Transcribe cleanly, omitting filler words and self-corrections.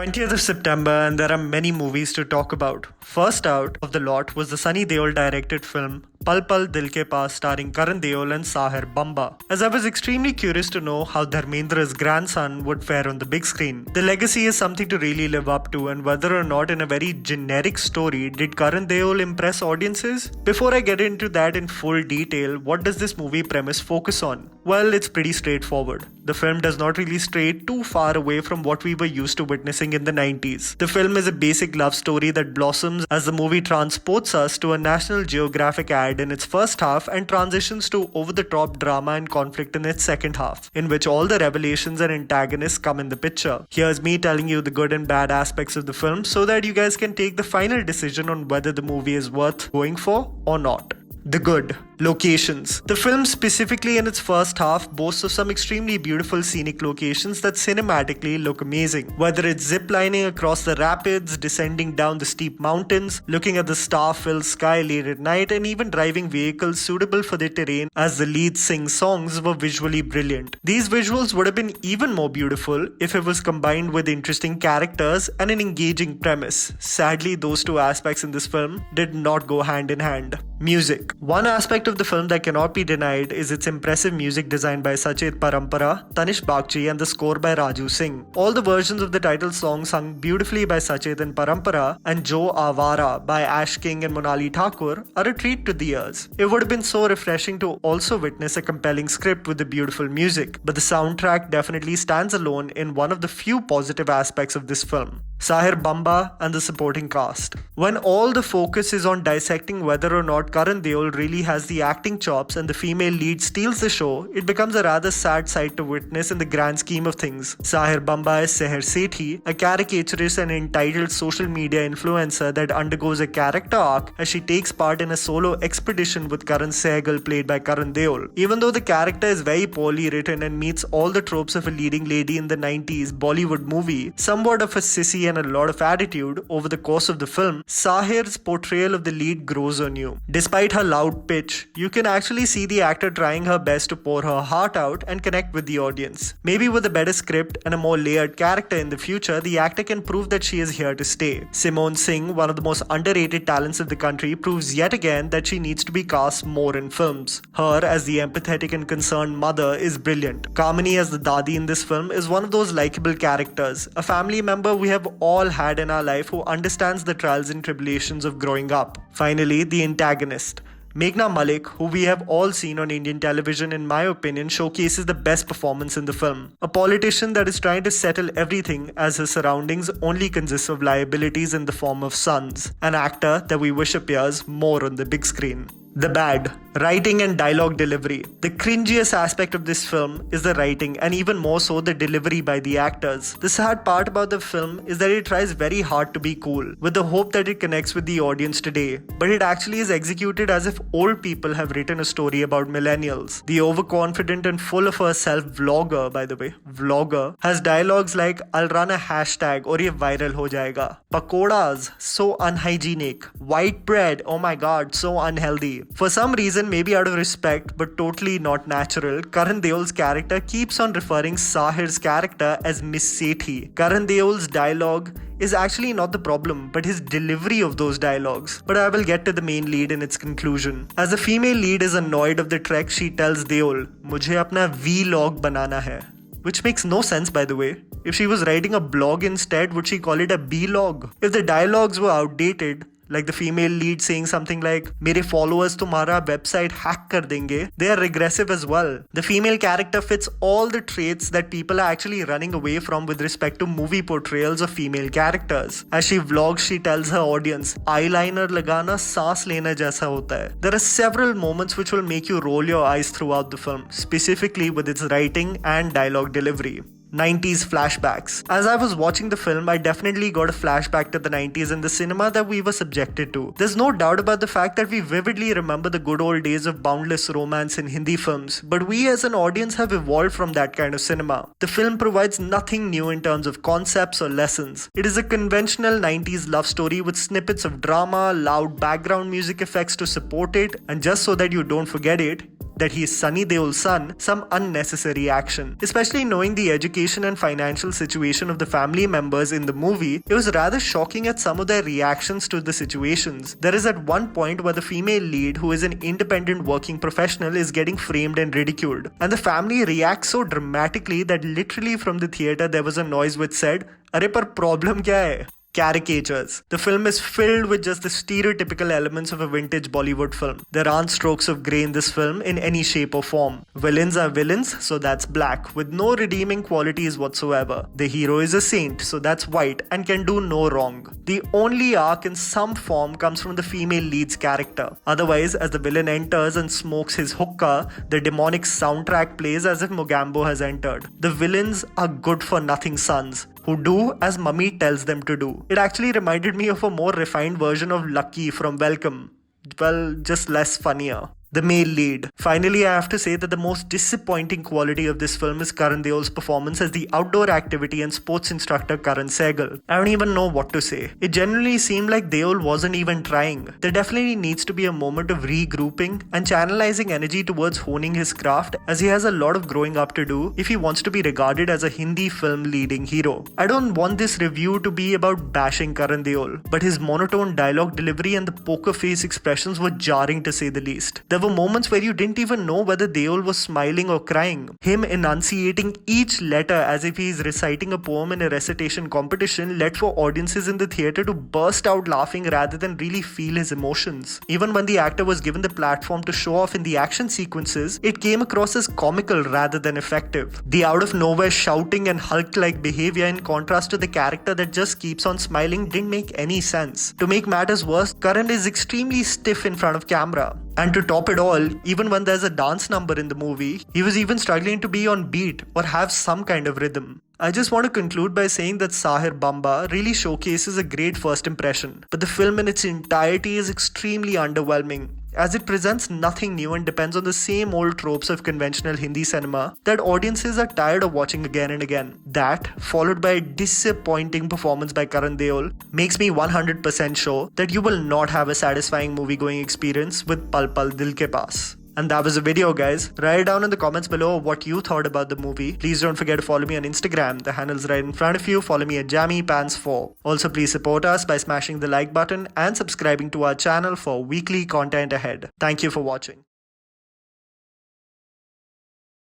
20th of September, and there are many movies to talk about. First out of the lot was the Sunny Deol directed film Pal Pal Dil Ke Paas, starring Karan Deol and Sahher Bambba. As I was extremely curious to know how Dharmendra's grandson would fare on the big screen. The legacy is something to really live up to, and whether or not in a very generic story did Karan Deol impress audiences? Before I get into that in full detail, what does this movie premise focus on? Well, it's pretty straightforward. The film does not really stray too far away from what we were used to witnessing in the 90s. The film is a basic love story that blossoms as the movie transports us to a National Geographic ad in its first half and transitions to over-the-top drama and conflict in its second half, in which all the revelations and antagonists come in the picture. Here's me telling you the good and bad aspects of the film so that you guys can take the final decision on whether the movie is worth going for or not. The good. Locations. The film, specifically in its first half, boasts of some extremely beautiful scenic locations that cinematically look amazing. Whether it's ziplining across the rapids, descending down the steep mountains, looking at the star-filled sky late at night, and even driving vehicles suitable for the terrain as the lead sings songs were visually brilliant. These visuals would have been even more beautiful if it was combined with interesting characters and an engaging premise. Sadly, those two aspects in this film did not go hand in hand. Music. One aspect of the film that cannot be denied is its impressive music design by Sachet Parampara, Tanish Bagchi, and the score by Raju Singh. All the versions of the title song sung beautifully by Sachet and Parampara and Jo Avara by Ash King and Monali Thakur are a treat to the ears. It would have been so refreshing to also witness a compelling script with the beautiful music, but the soundtrack definitely stands alone in one of the few positive aspects of this film. Sahher Bambba and the supporting cast. When all the focus is on dissecting whether or not Karan Deol really has the acting chops and the female lead steals the show, it becomes a rather sad sight to witness in the grand scheme of things. Sahher Bambba is Sahher Sethi, a caricaturist and entitled social media influencer that undergoes a character arc as she takes part in a solo expedition with Karan Sehgal, played by Karan Deol. Even though the character is very poorly written and meets all the tropes of a leading lady in the 90s Bollywood movie, somewhat of a sissy and a lot of attitude, over the course of the film, Sahir's portrayal of the lead grows on you. Despite her loud pitch, you can actually see the actor trying her best to pour her heart out and connect with the audience. Maybe with a better script and a more layered character in the future, the actor can prove that she is here to stay. Simone Singh, one of the most underrated talents of the country, proves yet again that she needs to be cast more in films. Her as the empathetic and concerned mother is brilliant. Kamini as the Dadi in this film is one of those likable characters, a family member we have all had in our life who understands the trials and tribulations of growing up. Finally, the antagonist. Meghna Malik, who we have all seen on Indian television, in my opinion, showcases the best performance in the film. A politician that is trying to settle everything as his surroundings only consists of liabilities in the form of sons. An actor that we wish appears more on the big screen. The bad. Writing and dialogue delivery. The cringiest aspect of this film is the writing, and even more so the delivery by the actors. The sad part about the film is that it tries very hard to be cool, with the hope that it connects with the audience today, but it actually is executed as if old people have written a story about millennials. The overconfident and full of herself vlogger, has dialogues like, "I'll run a hashtag or ye viral ho jayega." Pakodas, so unhygienic. White bread, oh my god, so unhealthy. For some reason, maybe out of respect, but totally not natural, Karan Deol's character keeps on referring Sahir's character as Miss Sethi. Karan Deol's dialogue is actually not the problem, but his delivery of those dialogues. But I will get to the main lead in its conclusion. As the female lead is annoyed of the trek, she tells Deol, "Mujhe apna vlog banana hai." Which makes no sense, by the way. If she was writing a blog instead, would she call it a B-log? If the dialogues were outdated, like the female lead saying something like, "Mere followers tumhara website hack kar denge," they are regressive as well. The female character fits all the traits that people are actually running away from with respect to movie portrayals of female characters. As she vlogs, she tells her audience, "Eyeliner lagana saans lena jaisa hota hai." There are several moments which will make you roll your eyes throughout the film, specifically with its writing and dialogue delivery. 90s flashbacks. As I was watching the film, I definitely got a flashback to the 90s and the cinema that we were subjected to. There's no doubt about the fact that we vividly remember the good old days of boundless romance in Hindi films, but we as an audience have evolved from that kind of cinema. The film provides nothing new in terms of concepts or lessons. It is a conventional 90s love story with snippets of drama, loud background music effects to support it, and just so that you don't forget it, that he is Sunny Deol's son some unnecessary action. Especially knowing the education and financial situation of the family members in the movie, it was rather shocking at some of their reactions to the situations. There is at one point where the female lead, who is an independent working professional, is getting framed and ridiculed, and the family reacts so dramatically that literally from the theater there was a noise which said, "Arey par problem kya hai?" Caricatures. The film is filled with just the stereotypical elements of a vintage Bollywood film. There aren't strokes of grey in this film in any shape or form. Villains are villains, so that's black, with no redeeming qualities whatsoever. The hero is a saint, so that's white and can do no wrong. The only arc in some form comes from the female lead's character. Otherwise, as the villain enters and smokes his hookah, the demonic soundtrack plays as if Mogambo has entered. The villains are good for nothing sons who do as mummy tells them to do. It actually reminded me of a more refined version of Lucky from Welcome. Well, just less funnier. The male lead. Finally, I have to say that the most disappointing quality of this film is Karan Deol's performance as the outdoor activity and sports instructor Karan Sehgal. I don't even know what to say. It genuinely seemed like Deol wasn't even trying. There definitely needs to be a moment of regrouping and channelizing energy towards honing his craft, as he has a lot of growing up to do if he wants to be regarded as a Hindi film leading hero. I don't want this review to be about bashing Karan Deol, but his monotone dialogue delivery and the poker face expressions were jarring to say the least. There were moments where you didn't even know whether Deol was smiling or crying. Him enunciating each letter as if he is reciting a poem in a recitation competition led for audiences in the theatre to burst out laughing rather than really feel his emotions. Even when the actor was given the platform to show off in the action sequences, it came across as comical rather than effective. The out of nowhere shouting and Hulk-like behavior in contrast to the character that just keeps on smiling didn't make any sense. To make matters worse, Karan is extremely stiff in front of camera. And to top it all, even when there's a dance number in the movie, he was even struggling to be on beat or have some kind of rhythm. I just want to conclude by saying that Sahher Bambba really showcases a great first impression, but the film in its entirety is extremely underwhelming, as it presents nothing new and depends on the same old tropes of conventional Hindi cinema that audiences are tired of watching again and again. That, followed by a disappointing performance by Karan Deol, makes me 100% sure that you will not have a satisfying movie-going experience with Pal Pal Dil Ke Paas. And that was the video, guys. Write down in the comments below what you thought about the movie. Please don't forget to follow me on Instagram. The handle's right in front of you. Follow me at JammyPants4. Also, please support us by smashing the like button and subscribing to our channel for weekly content ahead. Thank you for watching.